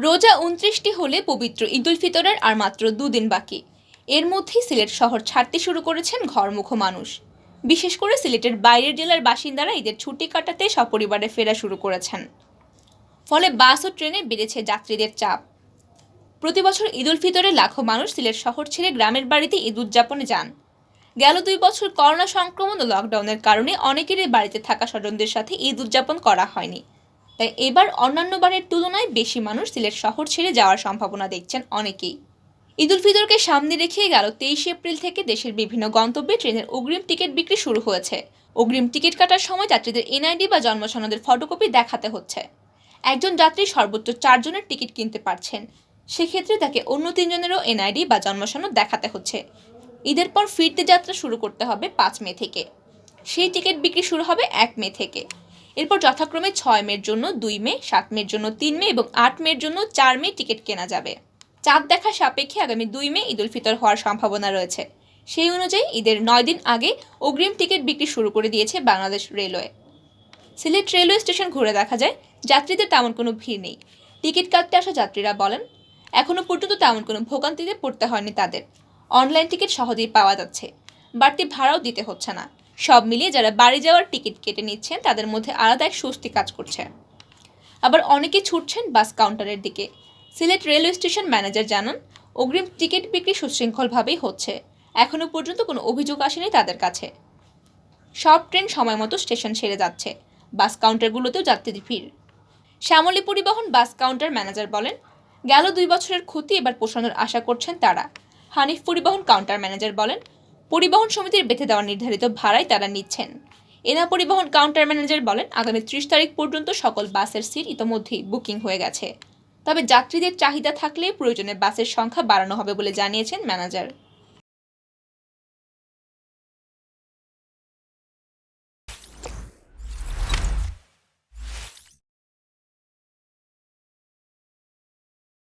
রোজা ২৯টি হলে পবিত্র ঈদুল ফিতরের আর মাত্র দুদিন বাকি। এর মধ্যেই সিলেট শহর ছাড়তে শুরু করেছেন ঘরমুখো মানুষ। বিশেষ করে সিলেটের বাইরের জেলার বাসিন্দারা ঈদের ছুটি কাটাতে সপরিবারে ফেরা শুরু করেছেন। ফলে বাস ও ট্রেনে বেড়েছে যাত্রীদের চাপ। প্রতি বছর ঈদুল ফিতরে লাখো মানুষ সিলেট শহর ছেড়ে গ্রামের বাড়িতে ঈদ উদযাপনে যান। গেল ২ বছর করোনা সংক্রমণ ও লকডাউনের কারণে অনেকেরই বাড়িতে থাকা স্বজনদের সাথে ঈদ উদযাপন করা হয়নি। তাই এবার অন্যান্য বারের তুলনায় বেশি মানুষ সিলেট শহর ছেড়ে যাওয়ার সম্ভাবনা দেখছেন অনেকেই। ঈদুল ফিতরকে সামনে রেখে গেল ২৩ এপ্রিল থেকে দেশের বিভিন্ন গন্তব্যে ট্রেনের অগ্রিম টিকিট বিক্রি শুরু হয়েছে। অগ্রিম টিকিট কাটার সময় যাত্রীদের এনআইডি বা জন্ম সনদের ফটোকপি দেখাতে হচ্ছে। একজন যাত্রী সর্বোচ্চ ৪ জনের টিকিট কিনতে পারছেন। সেক্ষেত্রে তাকে অন্য ৩ জনেরও এনআইডি বা জন্ম সনদ দেখাতে হচ্ছে। ঈদের পর ফিরতি যাত্রা শুরু করতে হবে ৫ মে থেকে। সেই টিকিট বিক্রি শুরু হবে ১ মে থেকে। এরপর যথাক্রমে ৬ মের জন্য ২ মে, ৭ মের জন্য ৩ মে এবং ৮ মের জন্য ৪ মে টিকিট কেনা যাবে। চাঁদ দেখা সাপেক্ষে আগামী ২ মে ঈদুল ফিতর হওয়ার সম্ভাবনা রয়েছে। সেই অনুযায়ী ঈদের ৯ দিন আগে অগ্রিম টিকিট বিক্রি শুরু করে দিয়েছে Bangladesh railway. Sylhet railway station ঘুরে দেখা যায় যাত্রীদের তেমন কোনো ভিড় নেই। টিকিট কাটতে আসা যাত্রীরা বলেন, এখনও পর্যন্ত তেমন কোনো ভোগান্তিতে পড়তে হয়নি তাদের। অনলাইন টিকিট সহজেই পাওয়া যাচ্ছে, বাড়তি ভাড়াও দিতে হচ্ছে না। সব মিলিয়ে যারা বাড়ি যাওয়ার টিকিট কেটে নিচ্ছেন তাদের মধ্যে আলাদা এক স্বস্তি কাজ করছে। আবার অনেকে ছুটছেন বাস কাউন্টারের দিকে। সিলেট রেলওয়ে স্টেশন ম্যানেজার জানান, অগ্রিম টিকিট বিক্রি সুশৃঙ্খলভাবেই হচ্ছে। এখনও পর্যন্ত কোনো অভিযোগ আসেনি তাদের কাছে। সব ট্রেন সময় মতো স্টেশন ছেড়ে যাচ্ছে। বাস কাউন্টারগুলোতেও যাত্রীদের ভিড়। শ্যামলী পরিবহন বাস কাউন্টার ম্যানেজার বলেন, গেল ২ বছরের ক্ষতি এবার পোষানোর আশা করছেন তারা। হানিফ পরিবহন কাউন্টার ম্যানেজার বলেন, পরিবহন সমিতির বেঁধে দেওয়া নির্ধারিত ভাড়াই তারা নিচ্ছেন। এনা পরিবহন কাউন্টার ম্যানেজার বলেন, আগামী ৩০ তারিখ পর্যন্ত সকল বাসের সিট ইতোমধ্যেই বুকিং হয়ে গেছে। তবে যাত্রীদের চাহিদা থাকলে প্রয়োজনে বাসের সংখ্যা বাড়ানো হবে বলে জানিয়েছেন ম্যানেজার।